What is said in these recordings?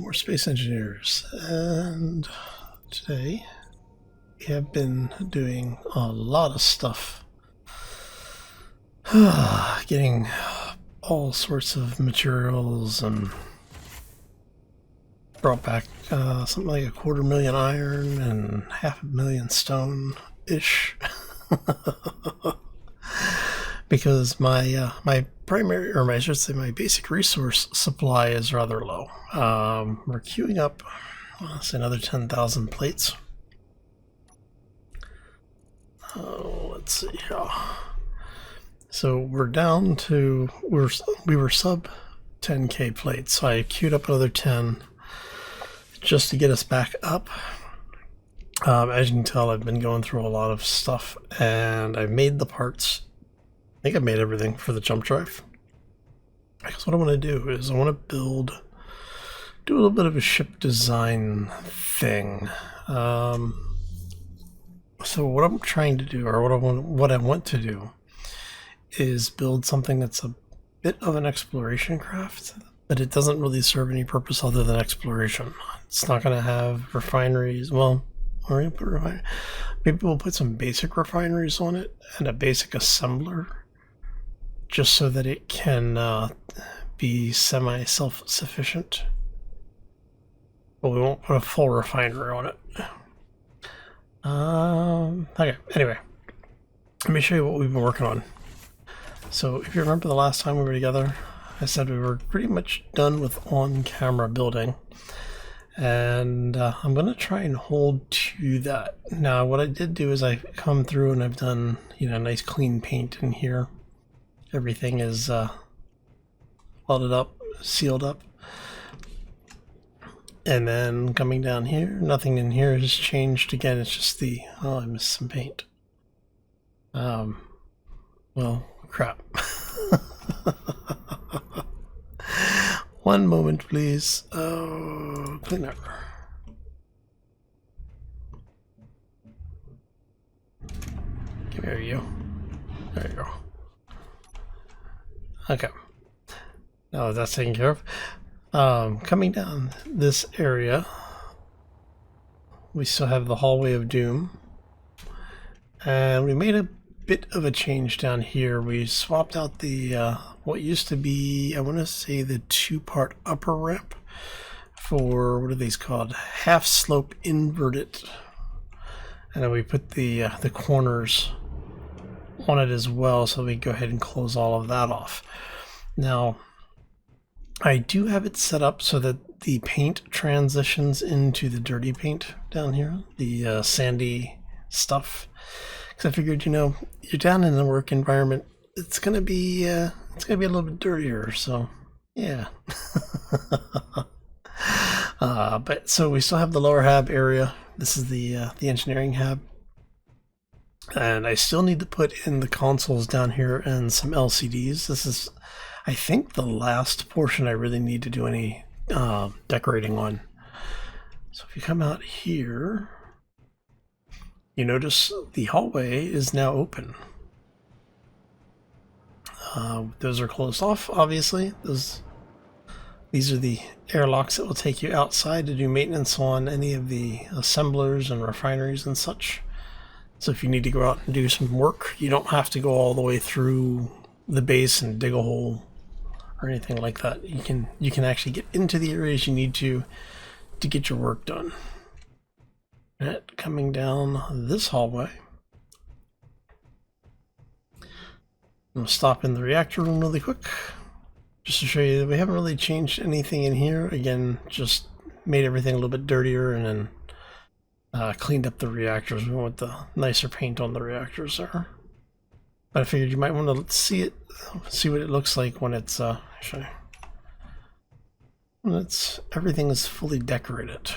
more Space Engineers, and today we have been doing a lot of stuff. Getting all sorts of materials and brought back something like 250,000 iron and 500,000 stone-ish. Because my primary, or I should say my basic resource supply is rather low. We're queuing up, say, another 10,000 plates. Let's see here. So we're down to, we were sub 10k plates, so I queued up another 10 just to get us back up. As you can tell, I've been going through a lot of stuff, and I've made the parts. I think I've made everything for the jump drive. Because what I want to do is I want to do a little bit of a ship design thing. So what I'm trying to do, or what I want to do, is build something that's a bit of an exploration craft, but it doesn't really serve any purpose other than exploration. It's not going to have refineries. Well, we're going to put refineries. Maybe we'll put some basic refineries on it and a basic assembler, just so that it can be semi-self-sufficient. But we won't put a full refinery on it. Okay, anyway, let me show you what we've been working on. So if you remember the last time we were together, I said we were pretty much done with on-camera building. And I'm going to try and hold to that. Now, what I did do is I come through and I've done, nice clean paint in here. Everything is welded up, sealed up. And then coming down here, nothing in here has changed. Again, it's just I missed some paint. Well, crap. One moment, please. Oh, cleaner. There you go. There you go. Okay. Now that's taken care of. Coming down this area, we still have the hallway of doom, and we made a bit of a change down here. We swapped out the what used to be, I want to say, the two-part upper ramp for, what are these called, half slope inverted, and then we put the corners on it as well, so we can go ahead and close all of that off. Now, I do have it set up so that the paint transitions into the dirty paint down here, the sandy stuff. Because I figured, you're down in the work environment, it's gonna be a little bit dirtier. So, yeah. But so we still have the lower hab area. This is the engineering hab, and I still need to put in the consoles down here and some LCDs. This is, I think, the last portion I really need to do any decorating on. So if you come out here, you notice the hallway is now open. Those are closed off, obviously. These are the airlocks that will take you outside to do maintenance on any of the assemblers and refineries and such. So if you need to go out and do some work, you don't have to go all the way through the base and dig a hole or anything like that. You can actually get into the areas you need to get your work done. And coming down this hallway, I'm going to stop in the reactor room really quick, just to show you that we haven't really changed anything in here. Again, just made everything a little bit dirtier, and then cleaned up the reactors. We want the nicer paint on the reactors there. But I figured you might want to see what it looks like when it's actually, everything is fully decorated.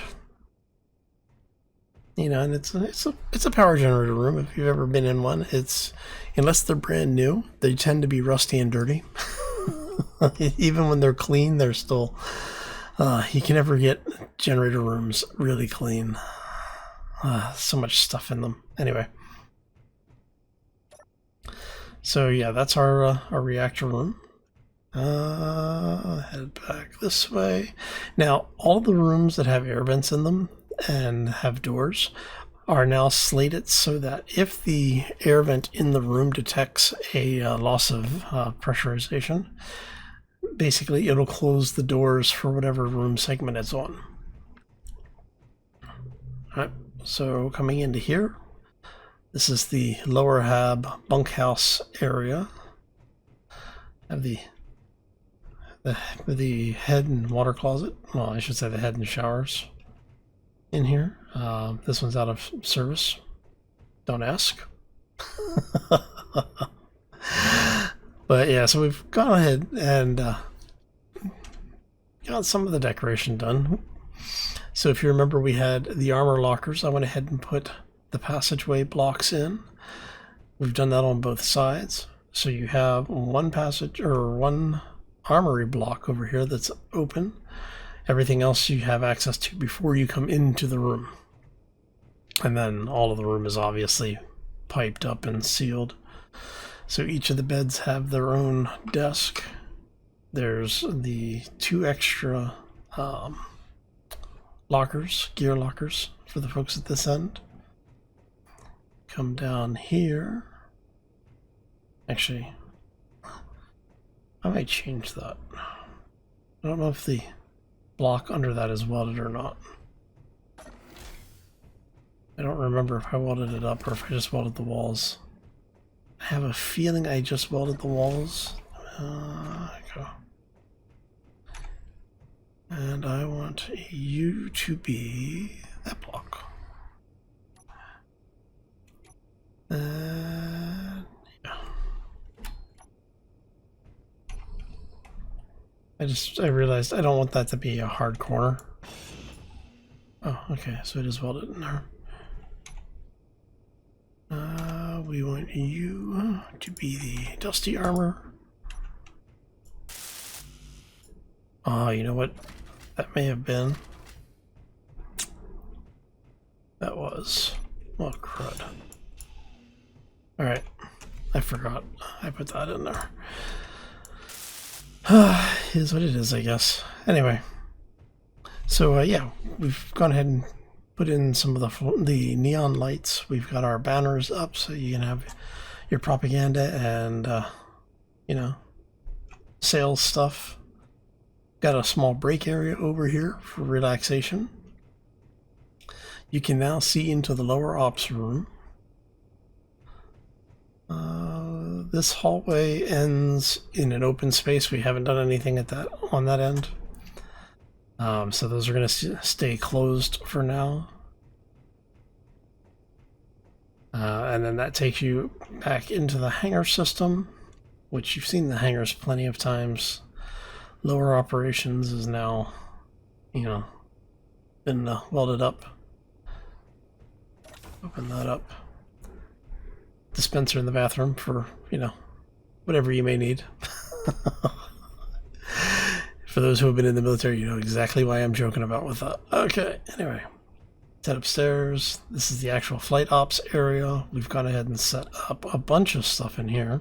And it's a power generator room. If you've ever been in one, unless they're brand new, they tend to be rusty and dirty. Even when they're clean, they're still. You can never get generator rooms really clean. So much stuff in them. Anyway. So yeah, that's our reactor room. Head back this way. Now, all the rooms that have air vents in them and have doors are now slated so that if the air vent in the room detects a loss of pressurization, basically it'll close the doors for whatever room segment it's on. Alright, so coming into here, this is the lower hab bunkhouse area. Have the head and water closet. Well, I should say the head and showers in here. This one's out of service. Don't ask. But yeah, so we've gone ahead and got some of the decoration done. So if you remember, we had the armor lockers. I went ahead and put the passageway blocks in. We've done that on both sides. So you have one passage or one armory block over here that's open. Everything else you have access to before you come into the room. And then all of the room is obviously piped up and sealed. So each of the beds have their own desk. There's the 2 extra lockers, gear lockers for the folks at this end. Come down here. Actually, I might change that. I don't know if the block under that is welded or not. I don't remember if I welded it up or if I just welded the walls. I have a feeling I just welded the walls. Go. And I want you to be that block. And yeah. I realized I don't want that to be a hard corner. Oh, okay, so it is welded in there. We want you to be the dusty armor. You know what? That may have been. That was. Oh, crud. Alright. I forgot. I put that in there. Is what it is, I guess. Anyway. So, yeah. We've gone ahead and put in some of the neon lights. We've got our banners up so you can have your propaganda and, you know, sales stuff. Got a small break area over here for relaxation. You can now see into the lower ops room. This hallway ends in an open space. We haven't done anything on that end. So those are going to stay closed for now. And then that takes you back into the hangar system, which you've seen the hangars plenty of times. Lower operations is now, you know, been welded up. Open that up. Dispenser in the bathroom for, you know, whatever you may need. For those who have been in the military, you know exactly why I'm joking about with that. Okay, anyway. Head upstairs. This is the actual flight ops area. We've gone ahead and set up a bunch of stuff in here.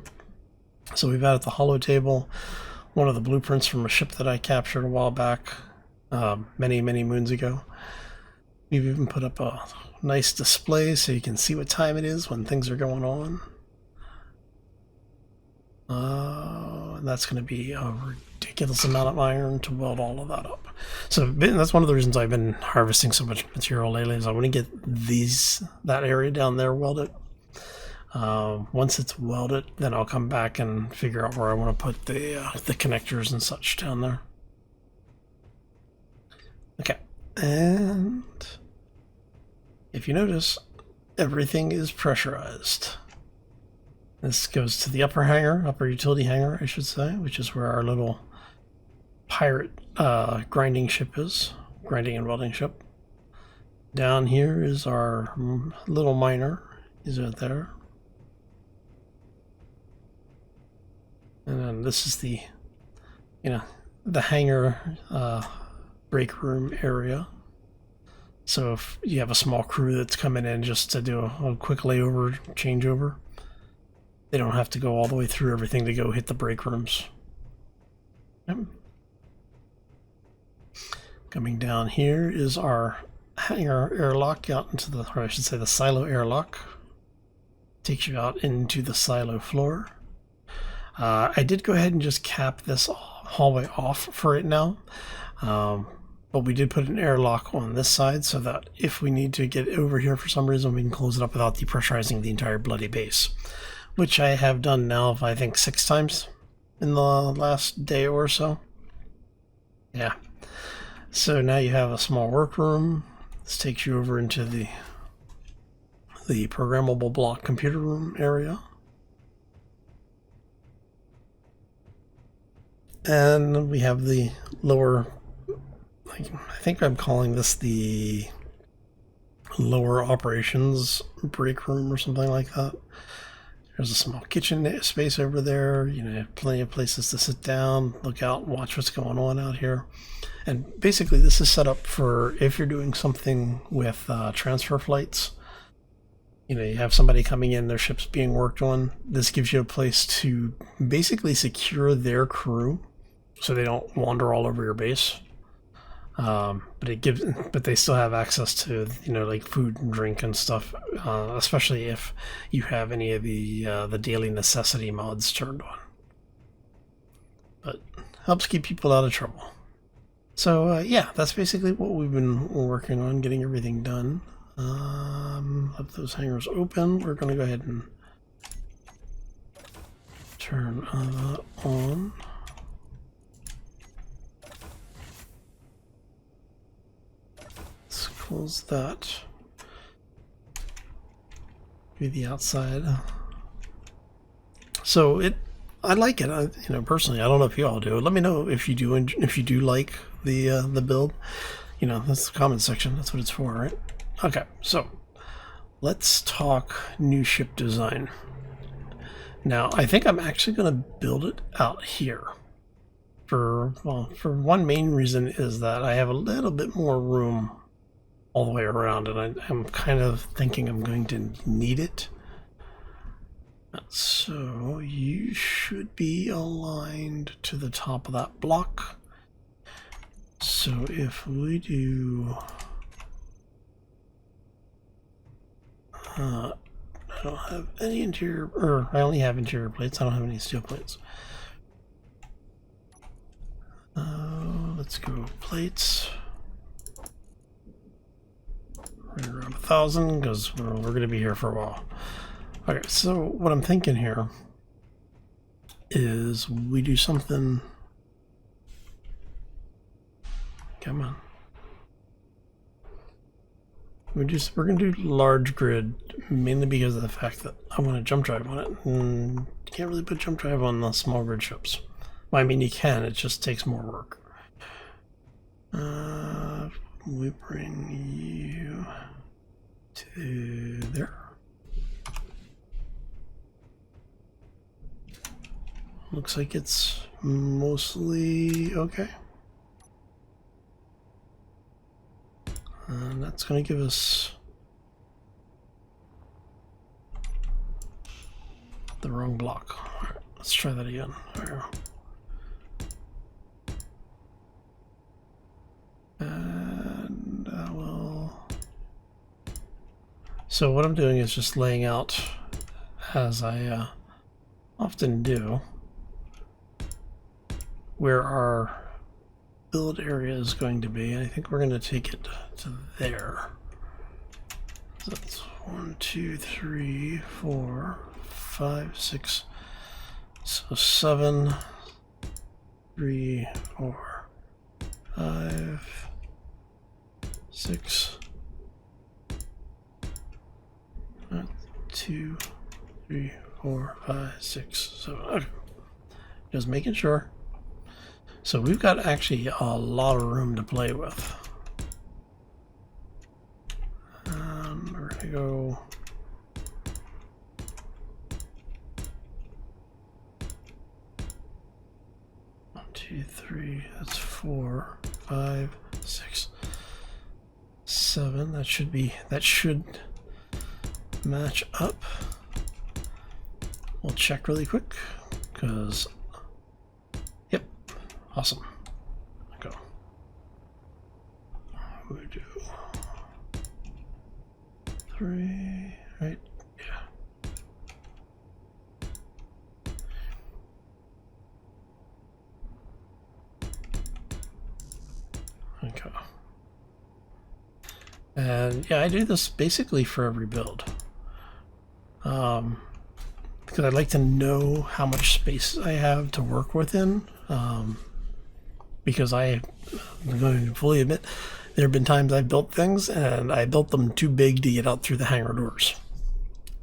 So we've added the holo table, one of the blueprints from a ship that I captured a while back, many moons ago. We've even put up a nice display so you can see what time it is when things are going on. And that's going to be a ridiculous amount of iron to weld all of that up. So that's one of the reasons I've been harvesting so much material lately, is I want to get that area down there welded. Once it's welded, then I'll come back and figure out where I want to put the connectors and such down there. Okay, and if you notice, everything is pressurized. This goes to the upper utility hangar, I should say, which is where our little pirate grinding ship is, grinding and welding ship. Down here is our little miner, is right there. And then this is the, you know, the hangar break room area. So if you have a small crew that's coming in just to do a quick layover, changeover, they don't have to go all the way through everything to go hit the break rooms. Okay. Coming down here is our hangar airlock out into the, or I should say the silo airlock. Takes you out into the silo floor. I did go ahead and just cap this hallway off for it now. But we did put an airlock on this side so that if we need to get over here for some reason, we can close it up without depressurizing the entire bloody base. Which I have done now, I think, 6 times in the last day or so. Yeah. So now you have a small workroom. This takes you over into the programmable block computer room area. And we have the lower, I think I'm calling this the lower operations break room or something like that. There's a small kitchen space over there. You know, plenty of places to sit down, look out, and watch what's going on out here. And basically this is set up for if you're doing something with transfer flights. You know, you have somebody coming in, their ship's being worked on. This gives you a place to basically secure their crew so they don't wander all over your base. But they still have access to, you know, like food and drink and stuff, especially if you have any of the daily necessity mods turned on. But helps keep people out of trouble. So yeah, that's basically what we've been working on, getting everything done. Let those hangars open. We're going to go ahead and turn that on. Let's close that. Be the outside. So I like it. You know, personally, I don't know if you all do. Let me know if you do. If you do like the build. You know, that's the comment section. That's what it's for, right? Okay, so let's talk new ship design. Now, I think I'm actually going to build it out here. For one main reason is that I have a little bit more room all the way around, and I'm kind of thinking I'm going to need it. So you should be aligned to the top of that block. So if we do... I don't have any interior, or I only have interior plates. I don't have any steel plates. Let's go plates. Right around 1,000 because we're going to be here for a while. Okay, so what I'm thinking here is we do something. Come on. We're going to do large grid mainly because of the fact that I want a jump drive on it. And you can't really put jump drive on the small grid ships. Well, I mean, you can, it just takes more work. We bring you to there. Looks like it's mostly okay. And that's going to give us the wrong block. All right, let's try that again. There. And I will... So what I'm doing is just laying out, as I often do, where our build area is going to be. I think we're going to take it to there. So that's 1, 2, 3, 4, 5, 6. So 7, 3, 4, 5, 6. 2, 3, 4, 5, 6, 7. Okay. Just making sure. So we've got actually a lot of room to play with. We're going to go... One, 2, 3, that's 4, 5, 6, 7. That should match up. We'll check really quick because... Awesome. Okay. We do 3, right? Yeah. Okay. And yeah, I do this basically for every build. Because I'd like to know how much space I have to work within. Because I'm going to fully admit, there have been times I've built things and I built them too big to get out through the hangar doors.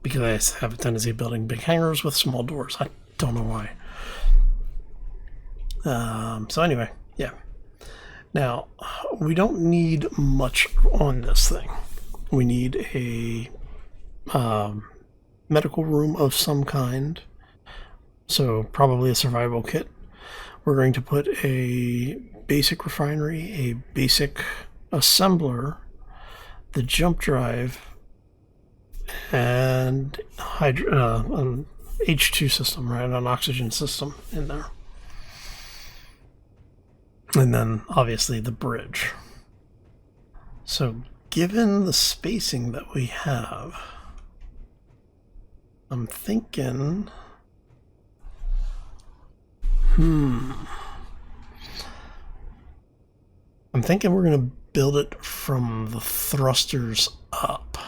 Because I have a tendency of building big hangars with small doors. I don't know why. So anyway, yeah. Now, we don't need much on this thing. We need a medical room of some kind. So probably a survival kit. We're going to put a basic refinery, a basic assembler, the jump drive, and an H2 system, right? An oxygen system in there. And then obviously the bridge. So given the spacing that we have, I'm thinking, I'm thinking we're going to build it from the thrusters up.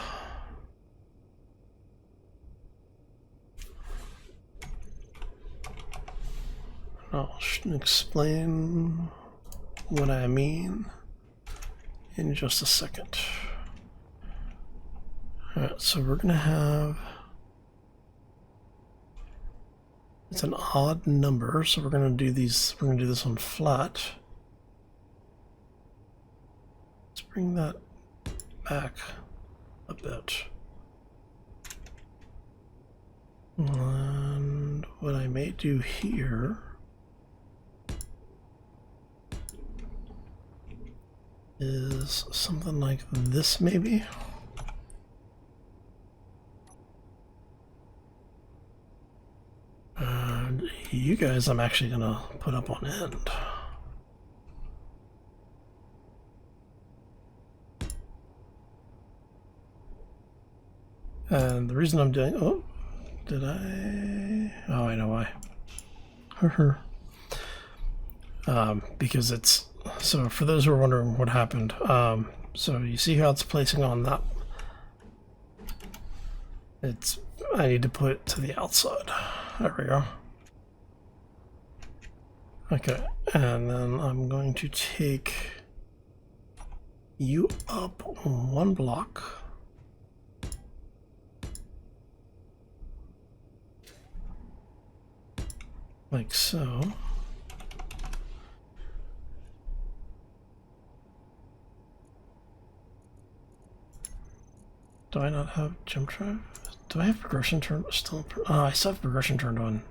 I'll explain what I mean in just a second. Alright, so we're going to have, it's an odd number, so we're going to do these, we're going to do this on flat. Let's bring that back a bit. And what I may do here is something like this, maybe. And you guys I'm actually going to put up on end. And the reason I'm doing, oh, did I? Oh, I know why. Because it's, so for those who are wondering what happened, so you see how it's placing on that? It's, I need to put it to the outside. There we go. Okay, and then I'm going to take you up one block. Like so. Do I not have jump drive? Do I have progression turned still? Oh, I still have progression turned on.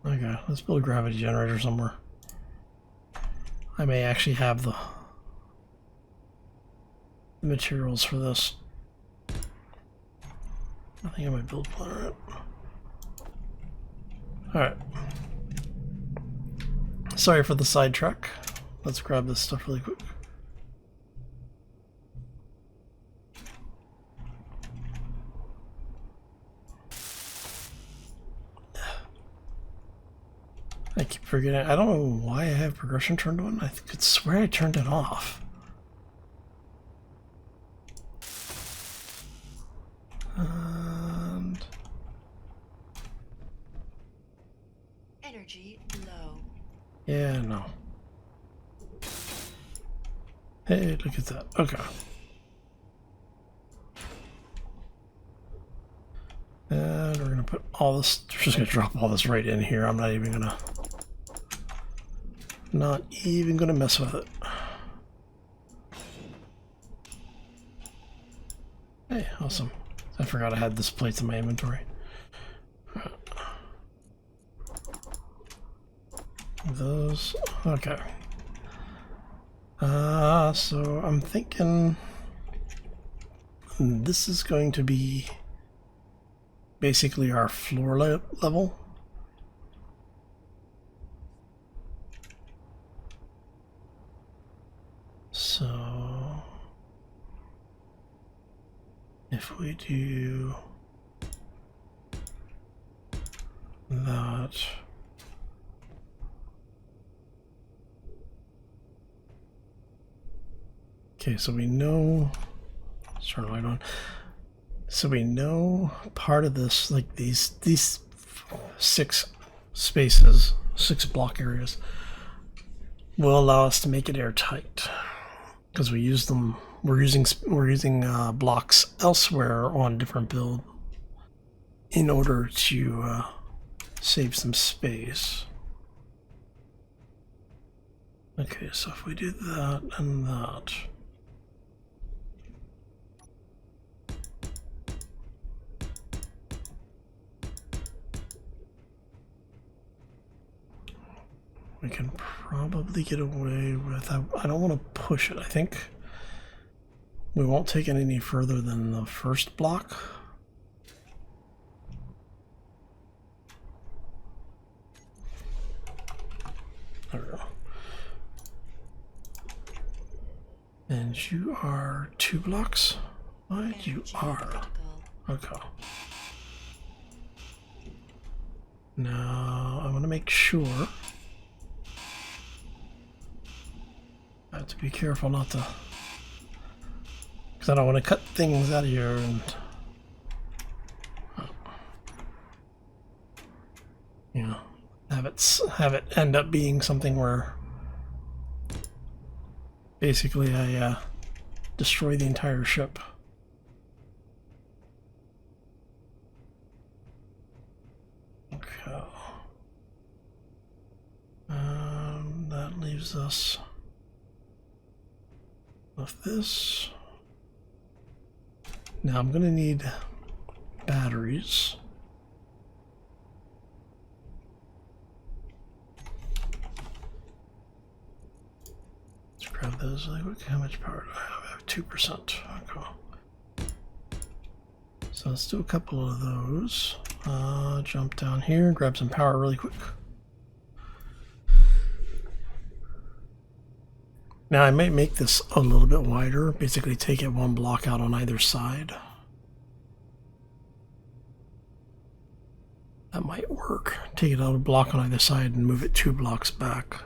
Okay, let's build a gravity generator somewhere. I may actually have the materials for this. I think I might build plan. Alright. Sorry for the sidetrack. Let's grab this stuff really quick. I keep forgetting. I don't know why I have progression turned on. I could swear I turned it off. And energy low. Yeah, no. Hey, look at that. Okay. And we're gonna put all this. We're just gonna drop all this right in here. I'm not even gonna mess with it. Hey, awesome. I forgot I had this plate in my inventory. Those, okay. So I'm thinking this is going to be basically our floor level. So if we do that, okay, so we know, let's turn the light on. So we know part of this, like these 6 spaces, 6 block areas, will allow us to make it airtight because we use them. We're using blocks elsewhere on different build in order to save some space. Okay, so if we do that and that, we can probably get away with. I don't want to push it. I think we won't take it any further than the first block. There we go. And you are 2 blocks? Why you are? Okay. Now I want to make sure. I have to be careful not to, because I don't want to cut things out of here and you know have it end up being something where basically I destroy the entire ship. Okay. That leaves us with this. Now I'm going to need batteries. Let's grab those. Look how much power do I have? I have 2%. Okay. So let's do a couple of those. Jump down here, grab some power really quick. Now I might make this a little bit wider, basically take it 1 block out on either side. That might work. Take it out a block on either side and move it 2 blocks back.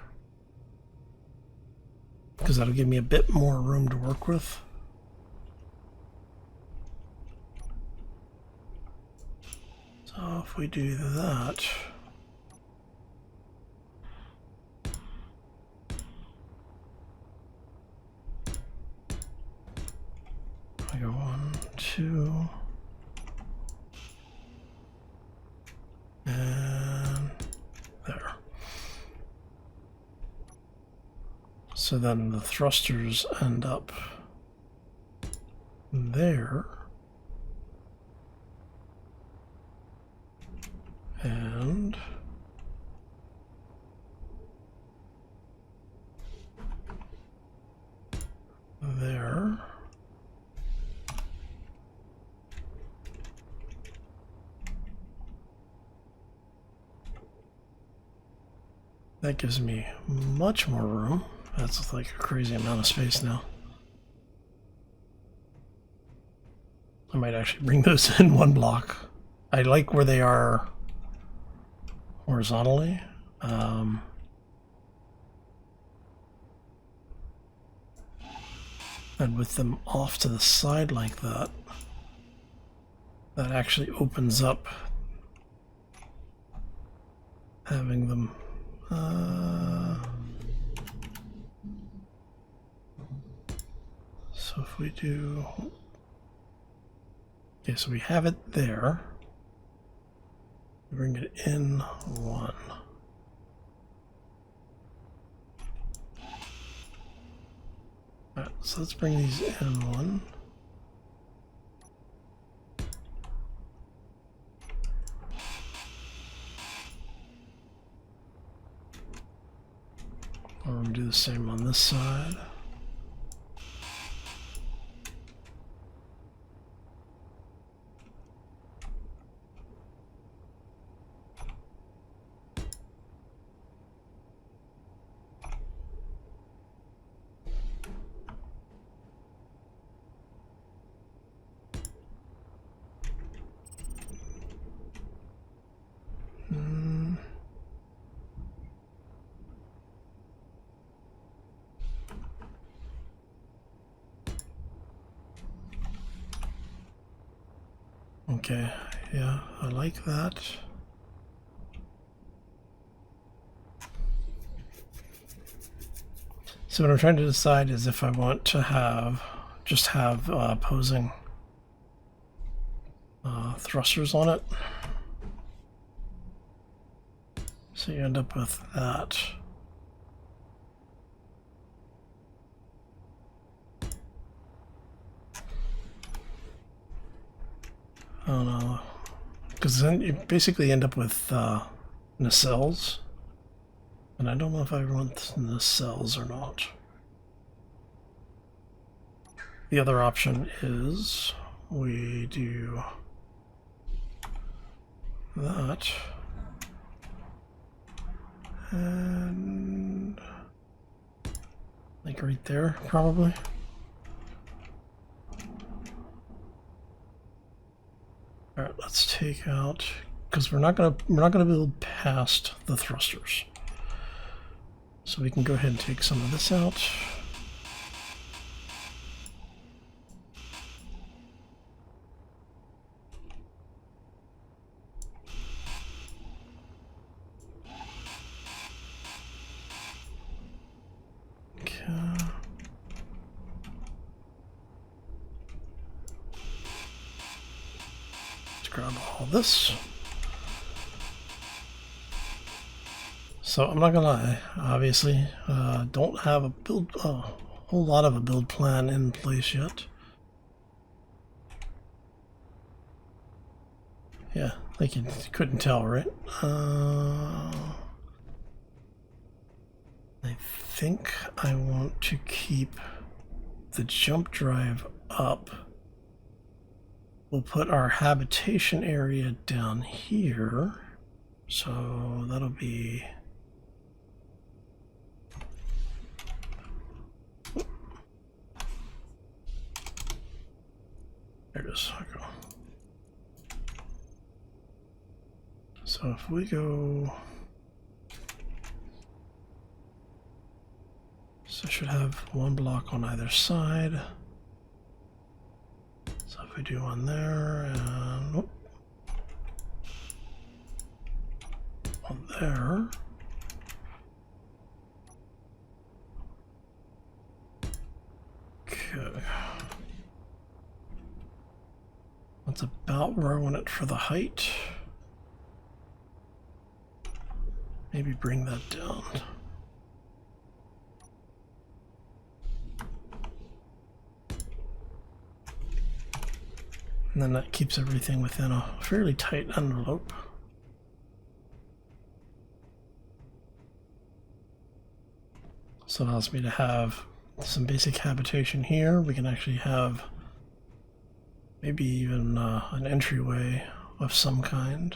Because that'll give me a bit more room to work with. So if we do that, I go 1, 2, and there. So then the thrusters end up there. And there. That gives me much more room. That's like a crazy amount of space now. I might actually bring those in 1 block. I like where they are horizontally. And with them off to the side like that, that actually opens up having them so if we do, okay, so we have it there, bring it in 1. Alright, so let's bring these in 1. We're going to do the same on this side. Okay, yeah, I like that. So what I'm trying to decide is if I want to have opposing thrusters on it. So you end up with that. I don't know, because then you basically end up with nacelles, and I don't know if I want nacelles or not. The other option is we do that, and like right there, probably. All right, let's take out, because we're not gonna build past the thrusters. So we can go ahead and take some of this out. Okay. Let's grab all this. So I'm not gonna lie, obviously, don't have a whole lot of a build plan in place yet. Yeah, like you couldn't tell, right? I think I want to keep the jump drive up. We'll put our habitation area down here. So that'll be... There it is. Okay. So if we go... So I should have one block on either side. So if we do one there and one there. Okay. That's about where I want it for the height. Maybe bring that down. And then that keeps everything within a fairly tight envelope. So it allows me to have some basic habitation here. We can actually have maybe even an entryway of some kind.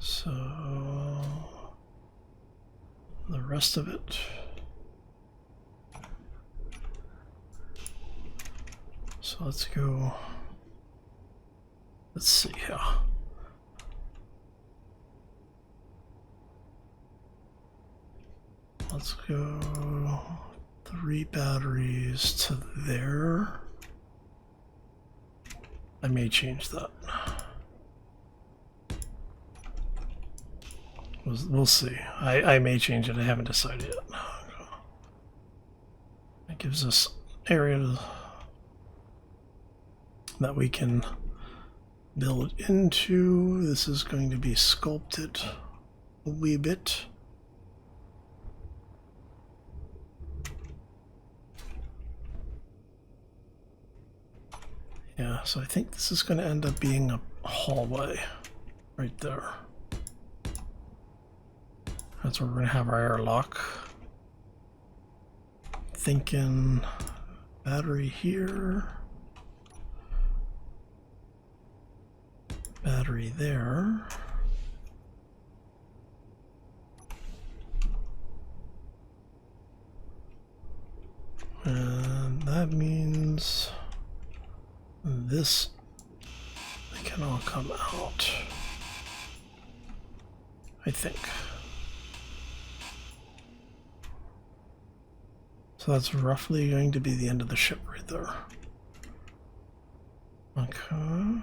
So the rest of it, so let's go, let's see here. Let's go 3 batteries to there. I may change that. We'll see. I may change it. I haven't decided yet. It gives us area that we can build into. This is going to be sculpted a wee bit. Yeah, so I think this is going to end up being a hallway right there. That's where we're going to have our airlock. Thinking battery here. Battery there. And that means this can all come out. I think. So that's roughly going to be the end of the ship right there. Okay.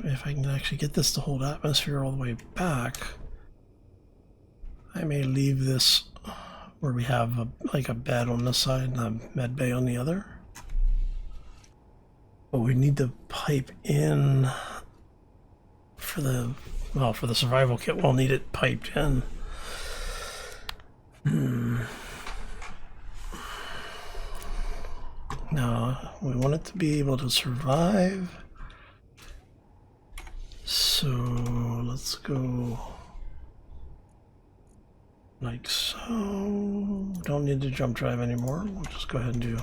If I can actually get this to hold atmosphere all the way back, I may leave this where we have like a bed on this side and a med bay on the other. But we need to pipe in for the, well, for the survival kit, we'll need it piped in. Now, we want it to be able to survive. So let's go like so. Don't need the jump drive anymore. We'll just go ahead and do.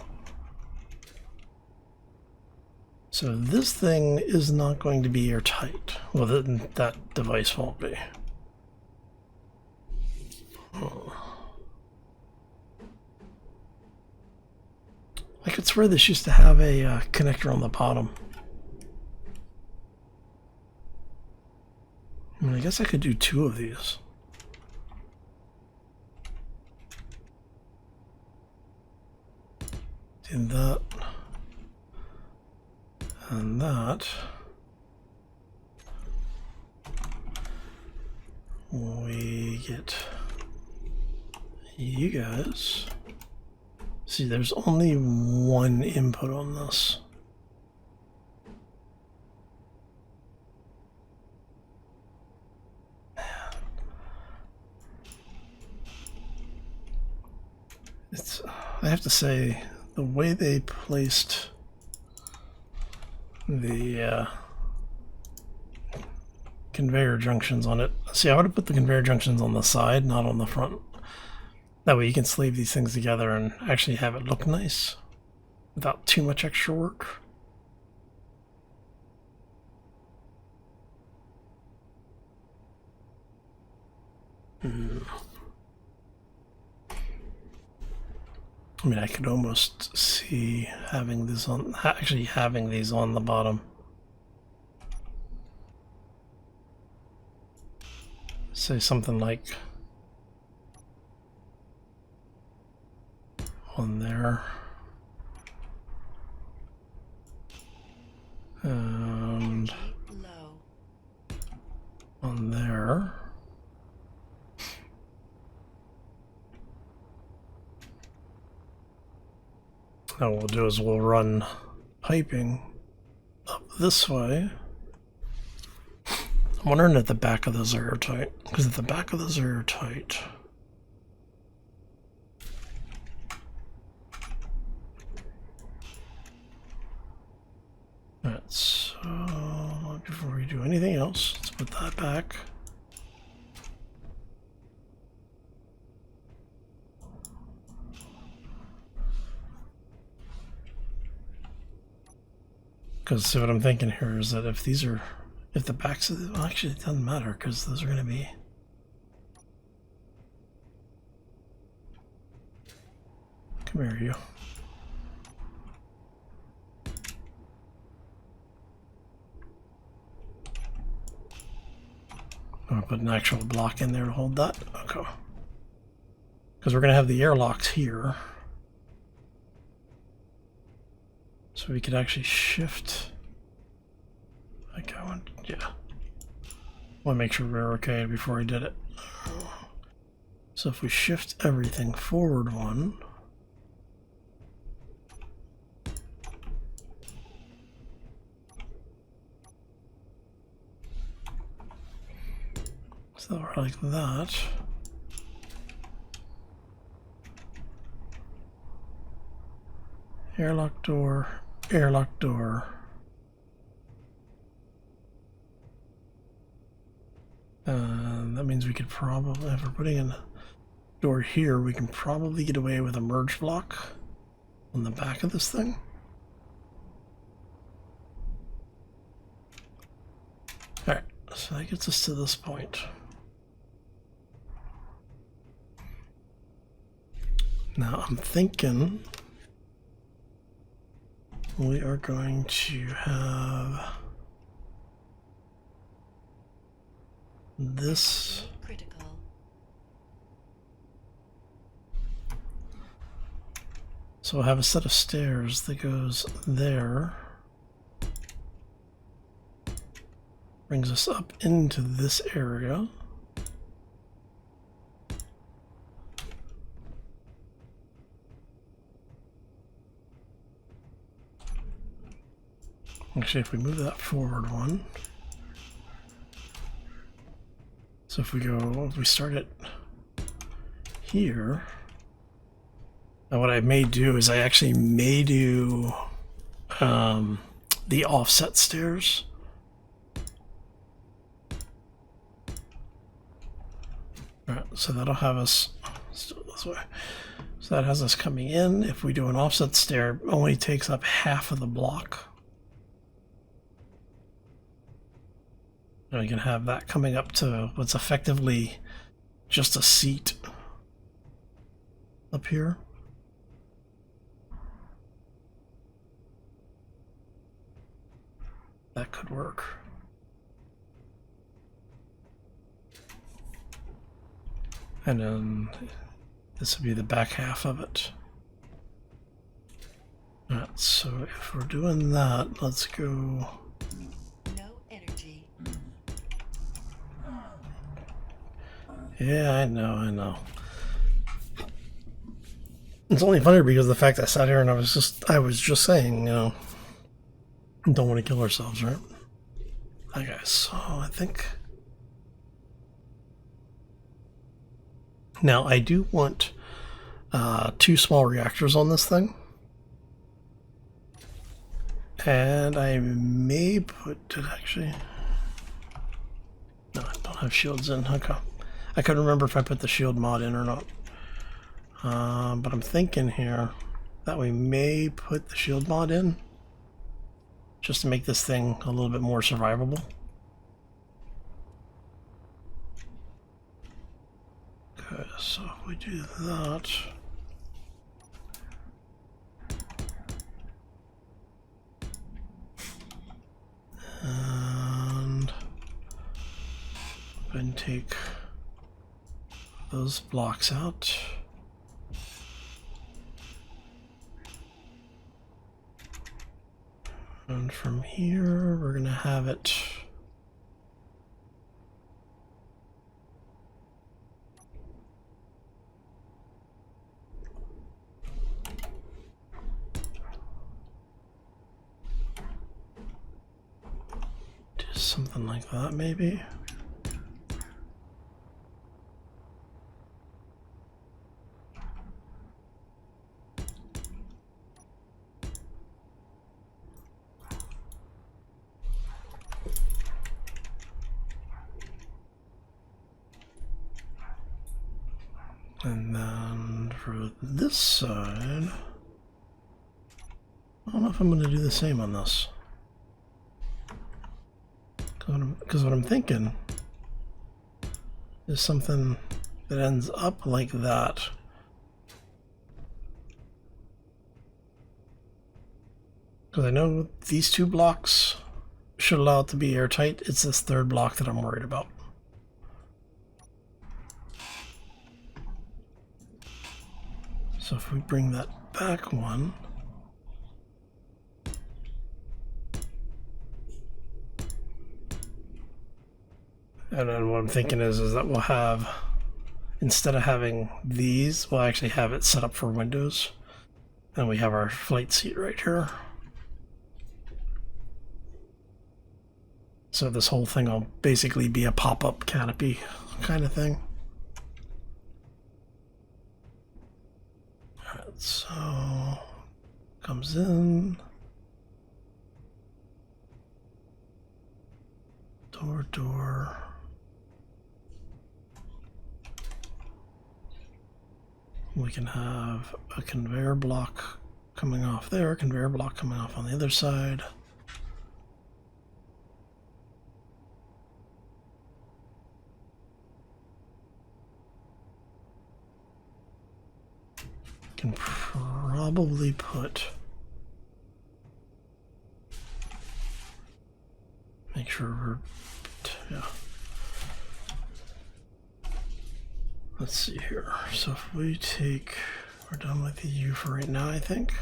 So this thing is not going to be airtight. Well, that device won't be. I could swear this used to have a connector on the bottom. I mean, I guess I could do 2 of these. Do that. And that. We get you guys. See, there's only 1 input on this. I have to say, the way they placed the conveyor junctions on it. See, I would have put the conveyor junctions on the side, not on the front. That way you can sleeve these things together and actually have it look nice without too much extra work. I mean, I could almost see having this on, actually having these on the bottom. Say something like on there. And on there. Now what we'll do is we'll run piping up this way. I'm wondering if the back of those are airtight, because if the back of those are airtight, so before we do anything else, let's put that back. Because see, what I'm thinking here is that if these are, if the backs of the, well, actually it doesn't matter because those are going to be. Come here, you. I'm going to put an actual block in there to hold that. Okay. Because we're going to have the airlocks here. So we could actually shift. Like I want, yeah. I want to make sure we're okay before I did it. So if we shift everything forward 1. So we're like that. Airlock door, airlock door. That means we could probably, if we're putting in a door here, we can probably get away with a merge block on the back of this thing. Alright, so that gets us to this point. Now I'm thinking we are going to have this. Critical. So we'll have a set of stairs that goes there. Brings us up into this area. Actually, if we move that forward one. So if we start it here. Now what I may do is I actually may do the offset stairs. Alright, so that'll have us still this way. So that has us coming in. If we do an offset stair, it only takes up half of the block. And we can have that coming up to what's effectively just a seat up here. That could work. And then this would be the back half of it. Alright, so if we're doing that, let's go. No energy. Yeah, I know. It's only funny because of the fact I sat here and I was just saying, you know, don't want to kill ourselves, right? Okay, so I think now I do want 2 small reactors on this thing. And I may put it actually. No, I don't have shields in. Okay. I couldn't remember if I put the shield mod in or not. But I'm thinking here that we may put the shield mod in just to make this thing a little bit more survivable. Okay, so if we do that. And then take those blocks out. And from here, we're going to have it do something like that, maybe. And then for this side, I don't know if I'm going to do the same on this. Because what I'm thinking is something that ends up like that. Because I know these 2 blocks should allow it to be airtight. It's this 3rd block that I'm worried about. So if we bring that back one, and then what I'm thinking is that we'll have, instead of having these, we'll actually have it set up for windows. And we have our flight seat right here. So this whole thing will basically be a pop-up canopy kind of thing. Alright, so comes in. Door. We can have a conveyor block coming off there, a conveyor block coming off on the other side. Can probably put sure we're, yeah. Let's see here. So if we take, we're done with the U for right now, I think.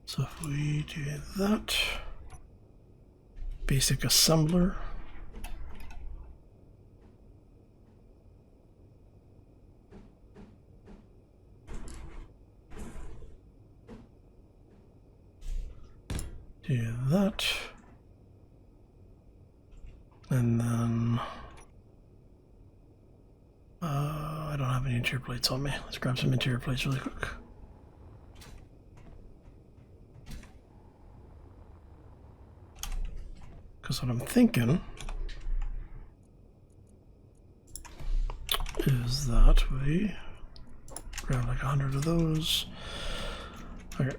So if we do that, basic assembler. Do that. And then I don't have any interior plates on me. Let's grab some interior plates really quick. Because what I'm thinking is that we grab like 100 of those. Okay.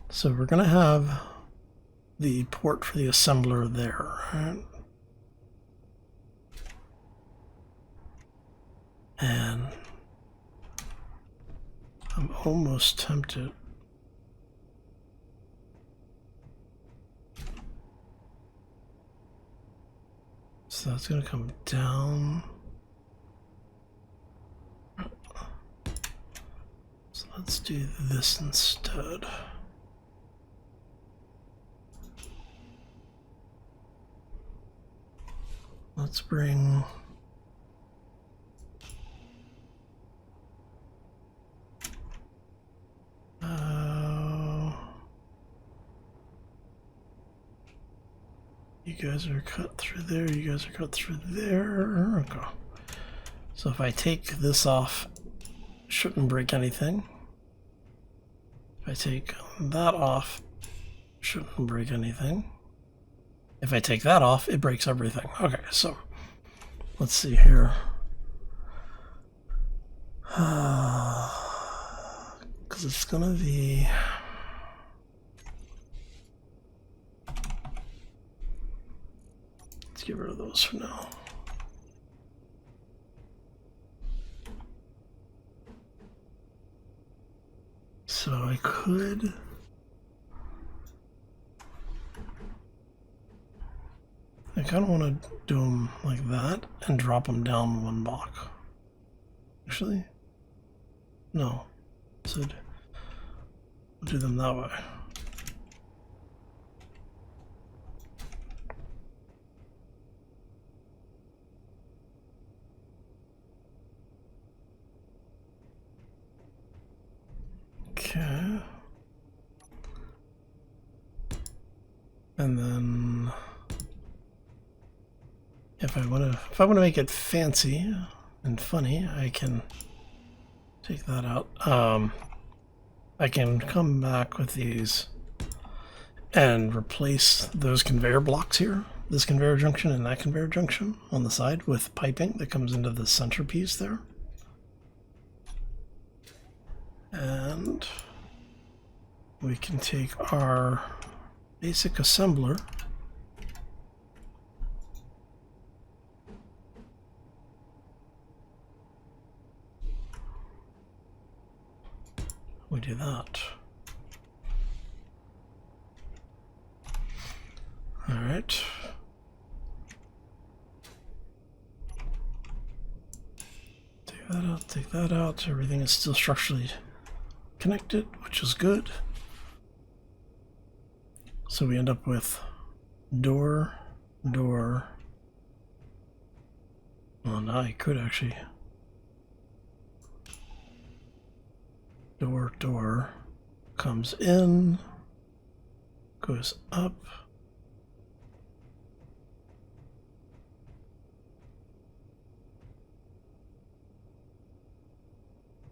So we're going to have the port for the assembler there, right? And I'm almost tempted. So that's going to come down. So let's do this instead. Let's bring you guys are cut through there, you guys are cut through there. Okay. So if I take this off, shouldn't break anything. If I take that off, shouldn't break anything. If I take that off, it breaks everything. Okay, so let's see here. Because it's gonna be... Let's get rid of those for now. So I could... I kind of want to do them like that and drop them down one block. Actually, no. So we'll do them that way. Okay. And then if I want to make it fancy and funny, I can take that out. I can come back with these and replace those conveyor blocks here, this conveyor junction and that conveyor junction on the side, with piping that comes into the centerpiece there. And we can take our basic assembler, we do that. All right. Take that out, take that out. Everything is still structurally connected, which is good. So we end up with door, door. Well, now I could actually door, door comes in, goes up.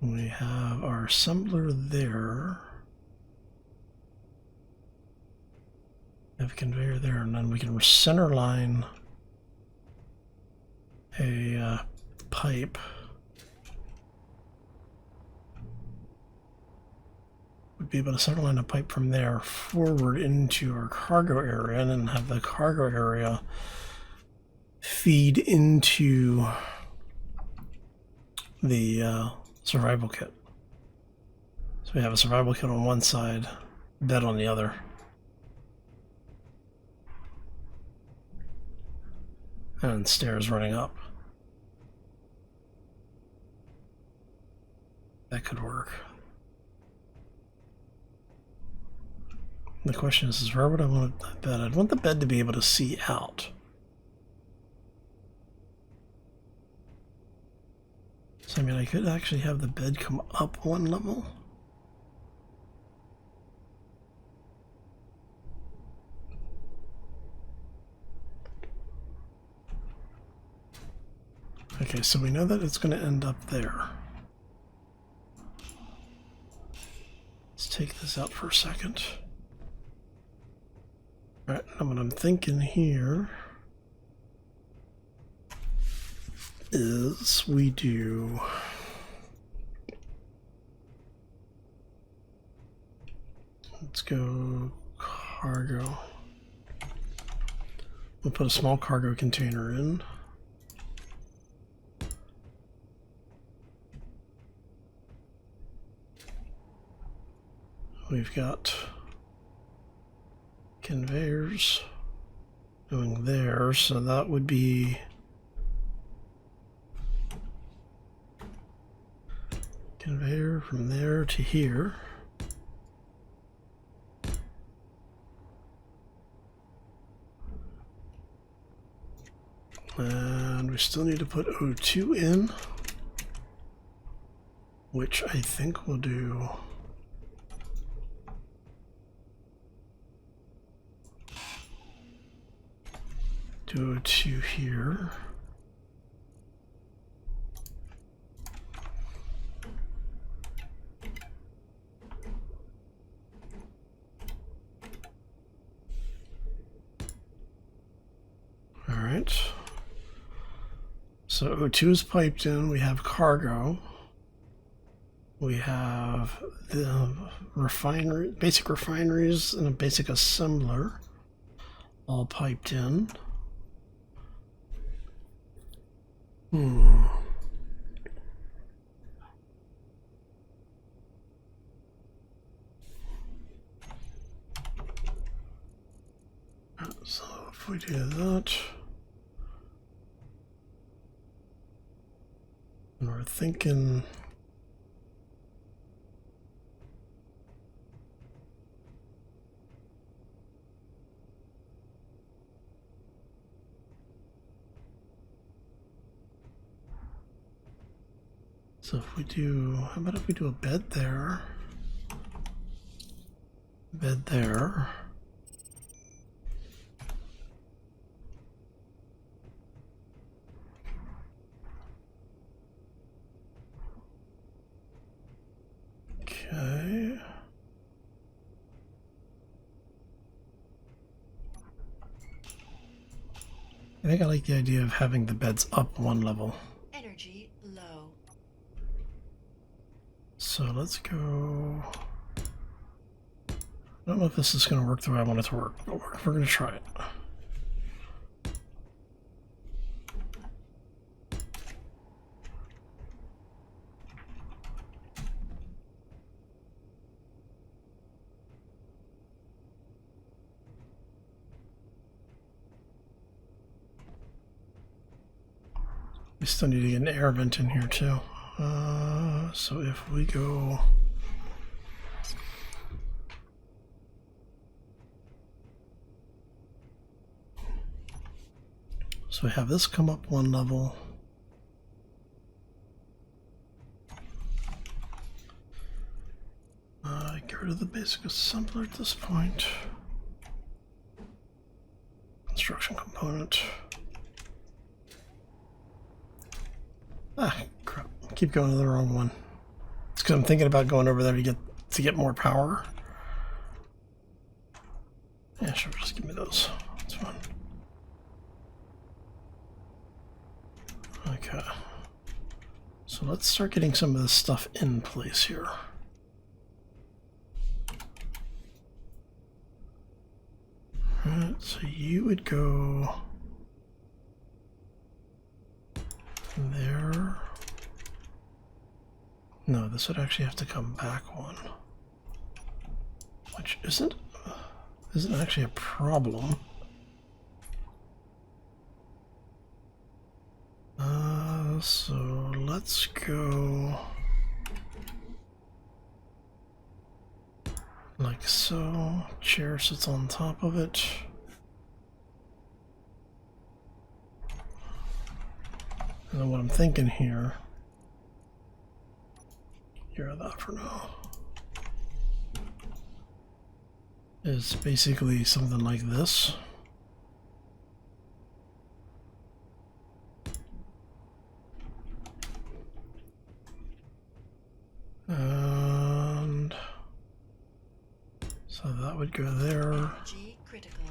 We have our assembler there. We have a conveyor there, and then we can center line a pipe. We'd be able to center line a pipe from there forward into our cargo area, and then have the cargo area feed into the survival kit. So we have a survival kit on one side, bed on the other. And stairs running up. That could work. The question is where would I want the bed? I'd want the bed to be able to see out. So I mean, I could actually have the bed come up one level. Okay, so we know that it's going to end up there. Let's take this out for a second. All right, now what I'm thinking here is we do let's go cargo. We'll put a small cargo container in. We've got conveyors going there, so that would be conveyor from there to here. And we still need to put O2 in, which I think we'll do. Do O2 here. All right. So O2 is piped in. We have cargo. We have the refinery, basic refineries, and a basic assembler, all piped in. So if we do that, and we're thinking so if we do, how about if we do a bed there? Bed there. Okay. I think I like the idea of having the beds up one level. Energy low. So let's go. I don't know if this is going to work the way I want it to work, but we're going to try it. We still need to get an air vent in here too. So if we go, so we have this come up one level. Get rid of the basic assembler at this point. Construction component. Ah, crap. I keep going to the wrong one. It's because I'm thinking about going over there to get more power. Yeah, sure, just give me those. That's fine. Okay. So let's start getting some of this stuff in place here. Alright, so you would go there. No, this would actually have to come back one, which isn't actually a problem. So let's go like so. Chair sits on top of it. And then what I'm thinking here, hear that for now, is basically something like this. And so that would go there. Energy critical.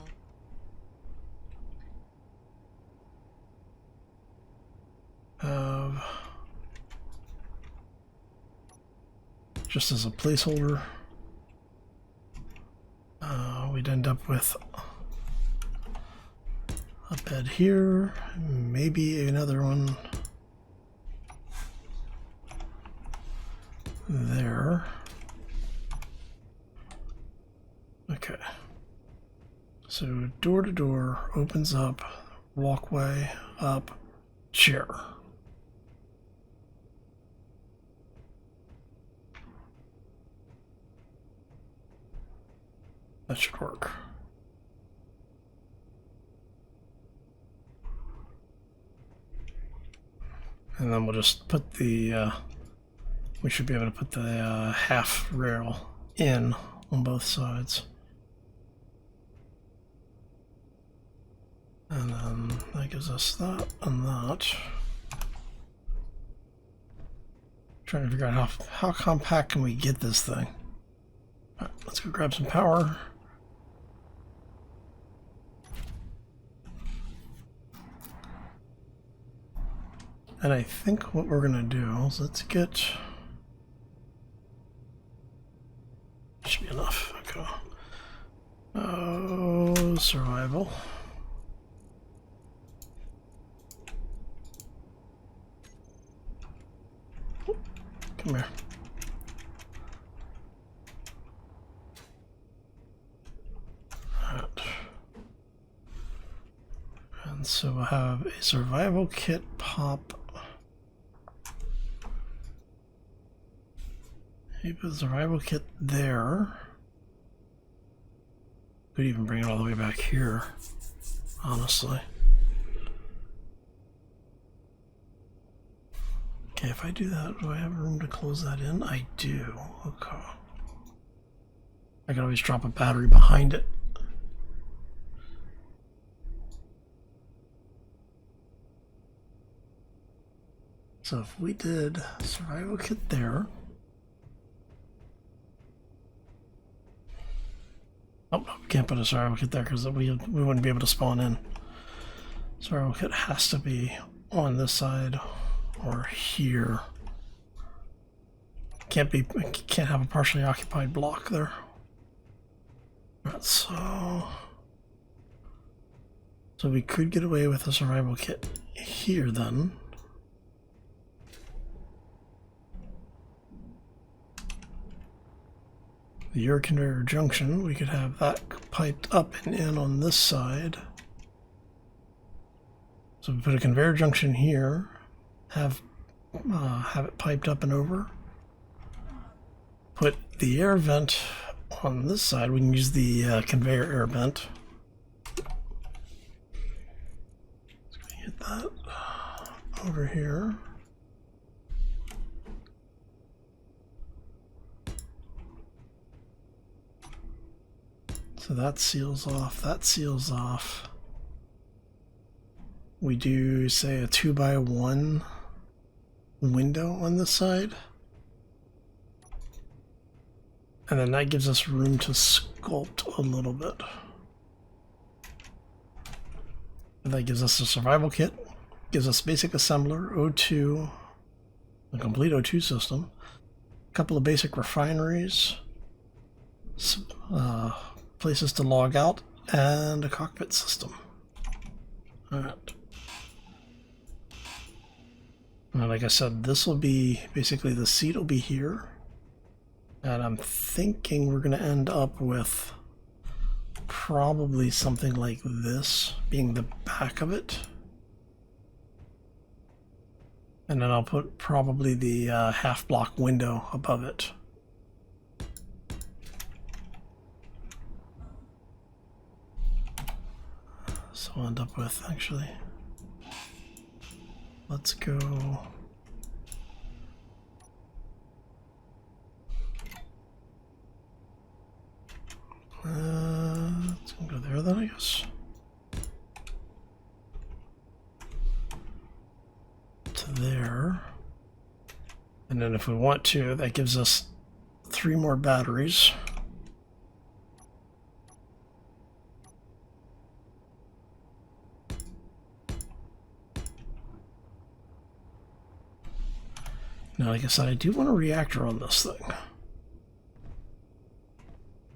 Have just as a placeholder, we'd end up with a bed here, maybe another one there. Okay. So door to door opens up, walkway up, chair. That should work. And then we'll just put the, we should be able to put the half rail in on both sides. And then that gives us that and that. Trying to figure out how compact can we get this thing. All right, let's go grab some power. And I think what we're gonna do is let's get, should be enough. Okay. Oh, survival. Come here. Right. And so we'll have a survival kit pop. Maybe the survival kit there. Could even bring it all the way back here, honestly. Okay, if I do that, do I have room to close that in? I do. Okay. I can always drop a battery behind it. So if we did survival kit there. Oh, no, we can't put a survival kit there because we wouldn't be able to spawn in. Survival kit has to be on this side or here. Can't have a partially occupied block there. Right, so we could get away with a survival kit here then. The air conveyor junction, we could have that piped up and in on this side. So we put a conveyor junction here, have it piped up and over. Put the air vent on this side. We can use the conveyor air vent. Let's get that over here. So that seals off, that seals off. We do, say, a 2x1 window on this side. And then that gives us room to sculpt a little bit. And that gives us a survival kit, gives us basic assembler, O2, a complete O2 system, a couple of basic refineries, places to log out, and a cockpit system. Alright. And like I said, this will be basically the seat will be here. And I'm thinking we're going to end up with probably something like this being the back of it. And then I'll put probably the half block window above it. So I'll end up with, actually, let's go. Let's go there then, I guess. To there. And then if we want to, that gives us 3 more batteries. Now, like I said, I do want a reactor on this thing.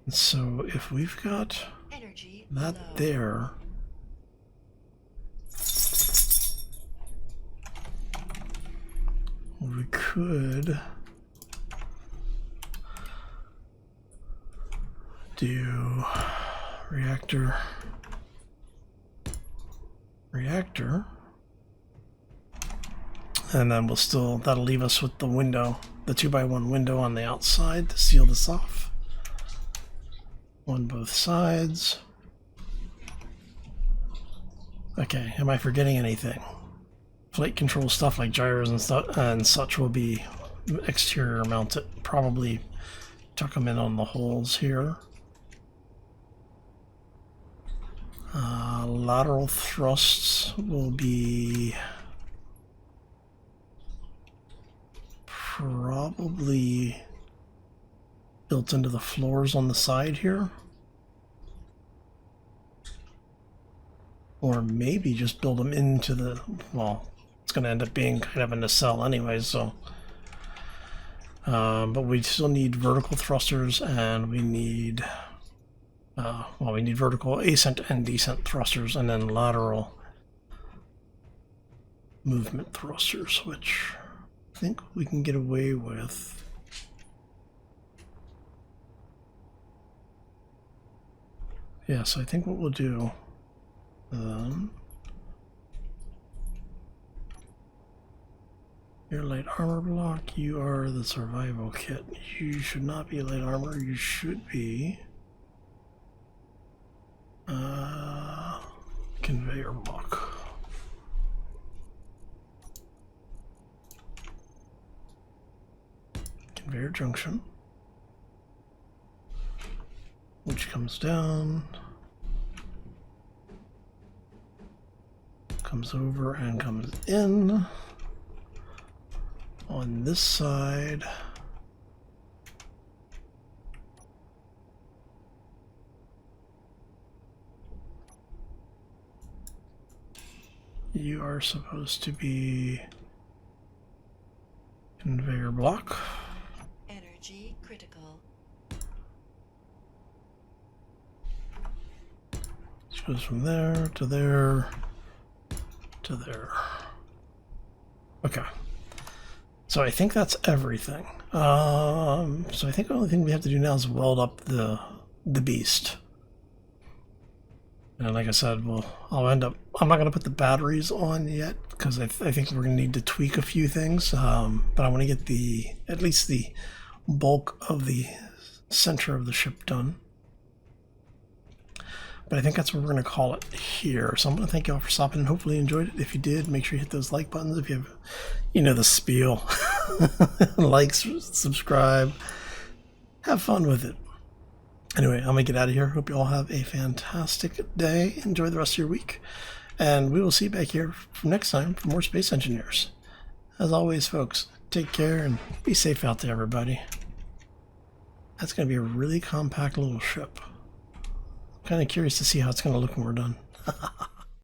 And so if we've got Energy that low. there, we could do reactor, and then we'll still, that'll leave us with the window, the 2x1 window on the outside to seal this off. On both sides. Okay, am I forgetting anything? Flight control stuff like gyros and stuff and such will be exterior mounted. Probably tuck them in on the holes here. Lateral thrusts will be probably built into the floors on the side here. Or maybe just build them into the, well, it's going to end up being kind of in a cell anyway, so. But we still need vertical thrusters, and we need, well, we need vertical ascent and descent thrusters, and then lateral movement thrusters, which I think we can get away with. Yeah, so I think what we'll do, you're light armor block, you are the survival kit. You should not be light armor, you should be conveyor block. Conveyor junction, which comes down, comes over and comes in. On this side, you are supposed to be conveyor block. Energy critical. Which goes from there to there to there. Okay. So I think that's everything. So I think the only thing we have to do now is weld up the beast. And like I said, well, I'll end up, I'm not going to put the batteries on yet because I think we're going to need to tweak a few things. But I want to get at least the bulk of the center of the ship done. But I think that's what we're going to call it here. So I'm going to thank you all for stopping and hopefully you enjoyed it. If you did, make sure you hit those like buttons. If you have, you know, the spiel. Like, subscribe. Have fun with it. Anyway, I'm going to get out of here. Hope you all have a fantastic day. Enjoy the rest of your week. And we will see you back here next time for more Space Engineers. As always, folks, take care and be safe out there, everybody. That's going to be a really compact little ship. Kind of curious to see how it's going to look when we're done.